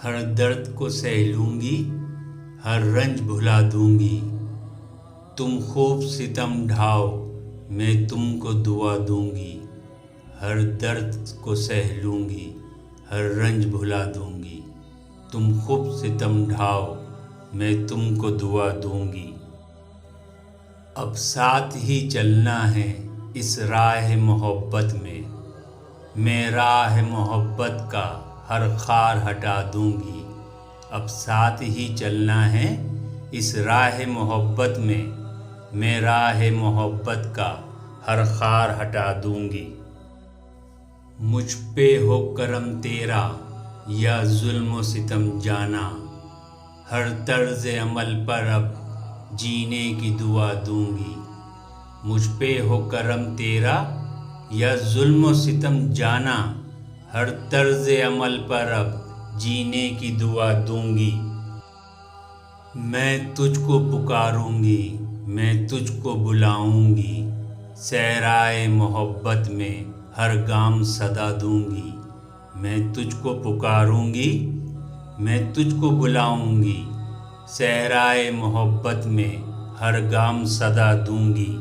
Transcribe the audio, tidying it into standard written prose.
हर दर्द को सह लूँगी, हर रंज भुला दूँगी। तुम खूब सितम ढाओ, मैं तुमको दुआ दूँगी। हर दर्द को सह लूँगी, हर रंज भुला दूँगी। तुम खूब सितम ढाओ, मैं तुमको दुआ दूँगी। अब साथ ही चलना है इस राह मोहब्बत में, मैं राह मोहब्बत का हर खार हटा दूँगी। अब साथ ही चलना है इस राह मोहब्बत में, मैं राह मोहब्बत का हर खार हटा दूँगी। मुझ पे हो करम तेरा या जुल्म सितम जाना, हर तर्ज अमल पर अब जीने की दुआ दूँगी। मुझ पे हो करम तेरा या जुल्म सितम जाना, हर तर्ज अमल पर अब जीने की दुआ दूँगी। मैं तुझको पुकारूँगी, मैं तुझको बुलाऊँगी, सहराए मोहब्बत में हर गाम सदा दूँगी। मैं तुझको पुकारूँगी, मैं तुझको बुलाऊँगी, सहराए मोहब्बत में हर गाम सदा दूँगी।